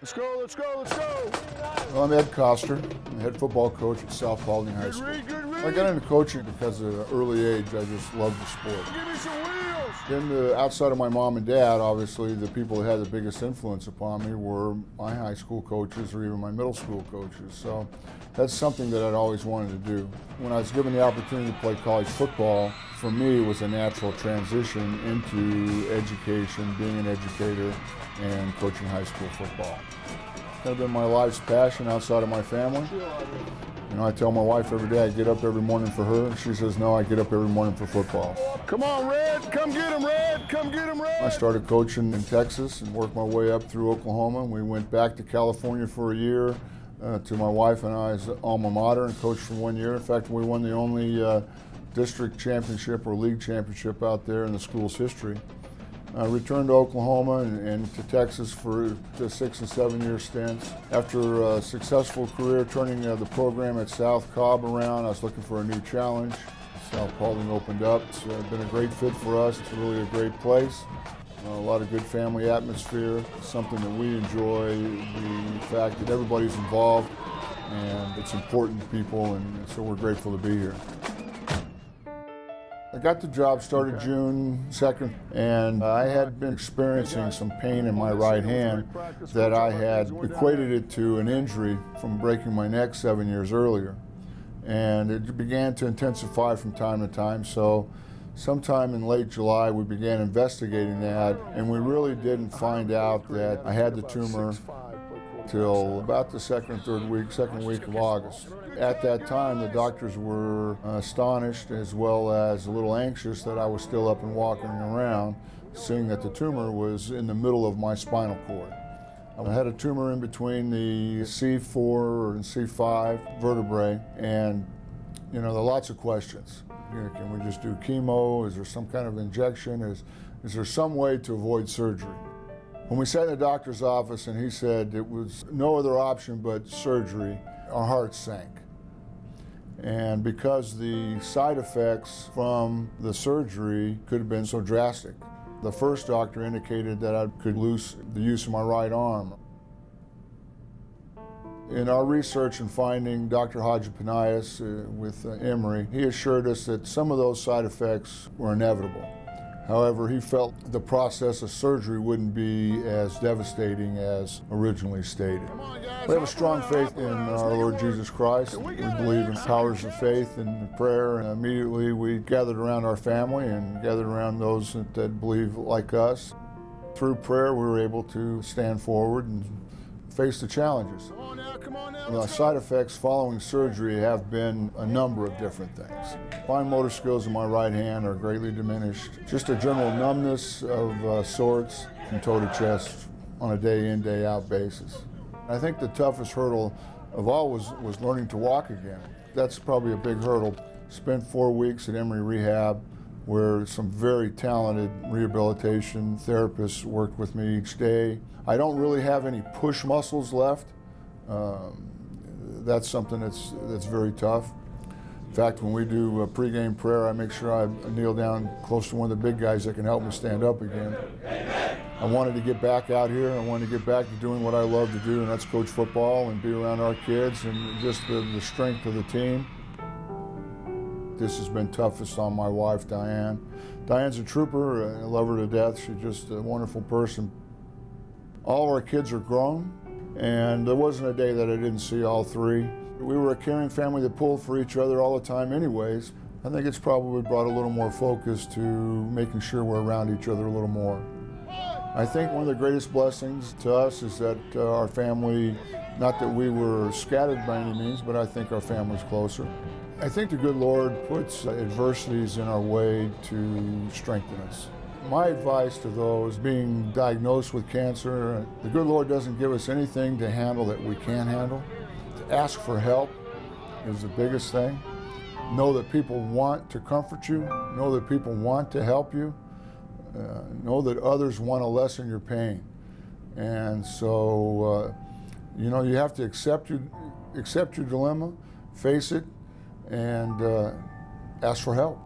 Let's go, let's go, let's go! Well, I'm Ed Koster. I'm the head football coach at South Paulding High School. I got into coaching because at an early age I just loved the sport. Give me some wheels! Then outside of my mom and dad, obviously the people that had the biggest influence upon me were my high school coaches or even my middle school coaches. So that's something that I'd always wanted to do. When I was given the opportunity to play college football, for me it was a natural transition into education, being an educator and coaching high school football. It's kind of been my life's passion outside of my family. You know, I tell my wife every day I get up every morning for her. She says, no, I get up every morning for football. Come on, Red! Come get him, Red! Come get him, Red! I started coaching in Texas and worked my way up through Oklahoma. We went back to California for a year to my wife and I's alma mater and coached for 1 year. In fact, we won the only district championship or league championship out there in the school's history. I returned to Oklahoma and to Texas for 6 and 7 year stints. After a successful career turning the program at South Cobb around, I was looking for a new challenge. South Paulding opened up. It's been a great fit for us. It's really a great place. A lot of good family atmosphere, something that we enjoy, the fact that everybody's involved and it's important to people, and so we're grateful to be here. I got the job, started June 2nd, and I had been experiencing some pain in my right hand that I had equated it to an injury from breaking my neck 7 years earlier. And it began to intensify from time to time, so sometime in late July we began investigating that, and we really didn't find out that I had the tumor till about the second week of August. At that time, the doctors were astonished as well as a little anxious that I was still up and walking around, seeing that the tumor was in the middle of my spinal cord. I had a tumor in between the C4 and C5 vertebrae, and you know, there are lots of questions. You know, can we just do chemo? Is there some kind of injection? Is there some way to avoid surgery? When we sat in the doctor's office and he said it was no other option but surgery, our hearts sank. And because the side effects from the surgery could have been so drastic. The first doctor indicated that I could lose the use of my right arm. In our research and finding Dr. Hadjipanias with Emory, he assured us that some of those side effects were inevitable. However, he felt the process of surgery wouldn't be as devastating as originally stated. We have a strong faith in our Lord Jesus Christ. We believe in powers of faith and prayer, and immediately we gathered around our family and gathered around those that believe like us. Through prayer, we were able to stand forward and face the challenges. The side effects following surgery have been a number of different things. Fine motor skills in my right hand are greatly diminished. Just a general numbness of sorts from toe to chest on a day in, day out basis. I think the toughest hurdle of all was learning to walk again. That's probably a big hurdle. Spent 4 weeks at Emory Rehab where some very talented rehabilitation therapists worked with me each day. I don't really have any push muscles left. That's something that's very tough. In fact, when we do a pregame prayer, I make sure I kneel down close to one of the big guys that can help me stand up again. I wanted to get back out here. I wanted to get back to doing what I love to do, and that's coach football and be around our kids and just the strength of the team. This has been toughest on my wife, Diane. Diane's a trooper. I love her to death. She's just a wonderful person. All of our kids are grown, and there wasn't a day that I didn't see all three. We were a caring family that pulled for each other all the time anyways. I think it's probably brought a little more focus to making sure we're around each other a little more. I think one of the greatest blessings to us is that our family, not that we were scattered by any means, but I think our family's closer. I think the good Lord puts adversities in our way to strengthen us. My advice to those being diagnosed with cancer, the good Lord doesn't give us anything to handle that we can't handle. To ask for help is the biggest thing. Know that people want to comfort you. Know that people want to help you. Know that others want to lessen your pain. And so, you know, you have to accept your dilemma, face it, and ask for help.